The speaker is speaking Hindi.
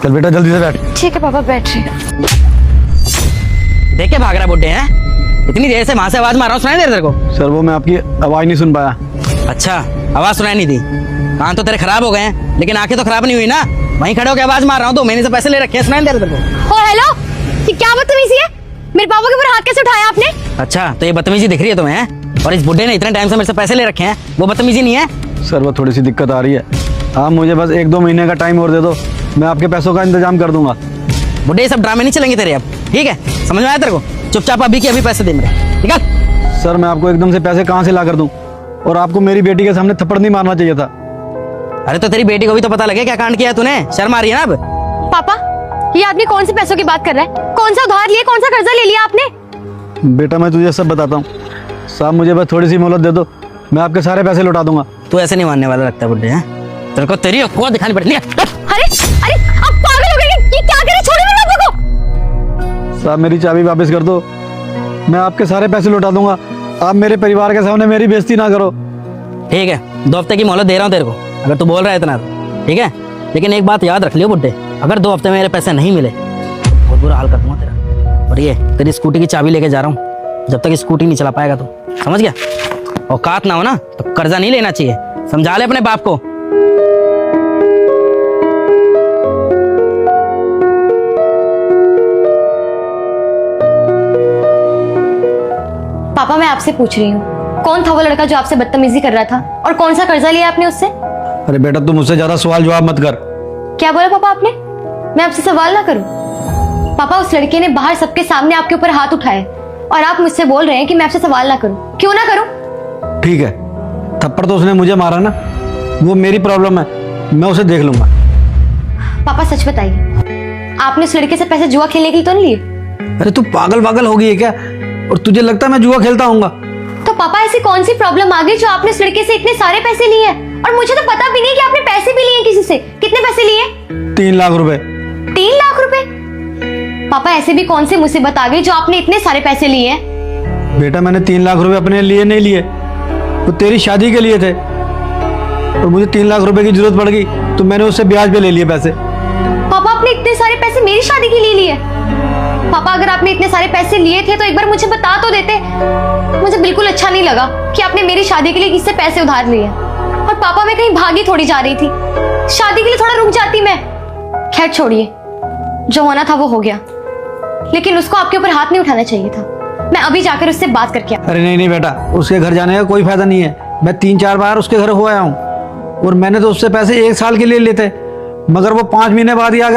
चल बेटा जल्दी से बैठ। ठीक है पापा, बैठ रही हूँ। देख के भाग रहा बुड्ढे हैं, इतनी देर से वहां से आवाज मार रहा हूँ, सुनाई दे रहा तेरे को? सर वो मैं आपकी आवाज नहीं सुन पाया। अच्छा, आवाज सुनाई नहीं दी? कान तो तेरे खराब हो गए हैं, लेकिन आंखें तो खराब नहीं हुई ना? वहीं खड़े होकर आवाज मार रहा हूँ, 2 महीने से पैसे ले रखे हैं, सुनाई दे रहा तेरे को? ओ हेलो, ये क्या बदतमीजी है? मेरे पापा के ऊपर हाथ कैसे उठाया आपने? अच्छा, तो ये बदतमीजी दिख रही है तुम्हें हैं? और इस बुड्ढे ने इतने टाइम से मेरे से पैसे ले रखे हैं, वो बदतमीजी नहीं है? सर वो थोड़ी सी दिक्कत आ रही है, आप मुझे बस 1-2 महीने का टाइम और दे दो, मैं आपके पैसों का इंतजाम कर दूंगा। बुड्ढे ये सब ड्रामे नहीं चलेंगे तेरे अब, ठीक है? समझ में आया तेरे को? चुपचाप अभी के अभी पैसे दे मेरे, निकाल। सर मैं आपको एकदम से पैसे कहाँ से ला कर दूं? और आपको मेरी बेटी के सामने थप्पड़ नहीं मारना चाहिए था। अरे तो तेरी बेटी को भी तो पता लगे क्या कांड किया तूने, शर्म आ रही है ना अब? पापा, ये आदमी कौन से पैसों की बात कर रहा है? कौन सा उधार लिया, कौन सा कर्जा ले लिया आपने? बेटा मैं तुझे सब बताता हूँ, साहब मुझे बस थोड़ी सी मोहलत दे दो, मैं आपके सारे पैसे लौटा दूंगा। तू ऐसे नहीं मानने वाला लगता है बुड्ढे हैं? तेरे को तेरी औकात दिखानी पड़ेगी। अरे अरे, आप पागल हो गए? ये क्या करे? छोड़ो मेरे पापा को। साहब मेरी चाबी वापस कर दो, मैं आपके सारे पैसे लौटा दूंगा, आप मेरे परिवार के सामने मेरी बेइज्जती ना करो। ठीक है, 2 हफ्ते की मोहलत दे रहा हूँ तेरे को, अगर तू बोल रहा है इतना तो, ठीक है? लेकिन एक बात याद रख लियो बुड्ढे, अगर 2 हफ्ते में मेरे पैसे नहीं मिले, बहुत बुरा हाल कर दूंगा तेरा। और ये तेरी स्कूटी की चाबी लेके जा रहा हूँ, जब तक स्कूटी नहीं चला पाएगा तो, समझ गया? औकात ना हो ना तो कर्जा नहीं लेना चाहिए, समझा ले अपने बाप को। पापा मैं आपसे पूछ रही हूँ, कौन था वो लड़का जो आपसे बदतमीजी कर रहा था, और कौन सा कर्जा लिया आपने उससे? अरे बेटा तुम मुझसे ज्यादा सवाल जवाब मत कर। क्या बोला पापा आपने? मैं आपसे सवाल ना करूं? पापा उस लड़के ने बाहर सबके सामने आपके ऊपर हाथ उठाए, और आप मुझसे बोल रहे हैं कि मैं आपसे सवाल ना करूं। क्यों ना करूं? ठीक है, थप्पड़ तो उसने मुझे मारा ना, वो मेरी प्रॉब्लम है, मैं उसे देख लूंगा। पापा सच बताइए, आपने उस लड़के से पैसे जुआ खेलने के लिए तो नहीं लिए? अरे तू पागल हो गई है क्या? और तुझे लगता है मैं जुआ खेलता हूँगा? तो पापा ऐसी कौन सी प्रॉब्लम आ गई जो आपने उस लड़के से इतने सारे पैसे लिए हैं? और मुझे तो पता भी नहीं कि आपने पैसे भी लिए किसी से। कितने पैसे लिए? 3 लाख रुपए। 3 लाख रुपए? पापा ऐसे भी कौन सी मुसीबत आ गई जो आपने इतने सारे पैसे लिए हैं? बेटा मैंने 3 लाख रुपए अपने लिए नहीं लिए, वो तेरी शादी के लिए थे, और मुझे 3 लाख रुपए की जरूरत पड़ गई तो मैंने उससे ब्याज पे ले लिए पैसे। पापा आपने इतने सारे पैसे मेरी शादी के लिए लिए? पापा अगर आपने इतने सारे पैसे लिए थे तो एक बार मुझे बता तो देते। मुझे बिल्कुल अच्छा नहीं लगा कि आपने मेरी शादी के लिए किससे पैसे उधार लिए। और पापा मैं कहीं भागी थोड़ी जा रही थी, शादी के लिए थोड़ा रुक जाती मैं। खैर छोड़िए, जो होना था वो हो गया, लेकिन उसको आपके ऊपर हाथ नहीं उठाना चाहिए था। मैं अभी जाकर उससे बात करके अरे नहीं बेटा, उसके घर जाने का कोई फायदा नहीं है, मैं 3-4 बार उसके घर हो आया हूँ, और मैंने तो उससे पैसे 1 साल के लिए लिए थे, मगर वो 5 महीने बाद ही आ गया।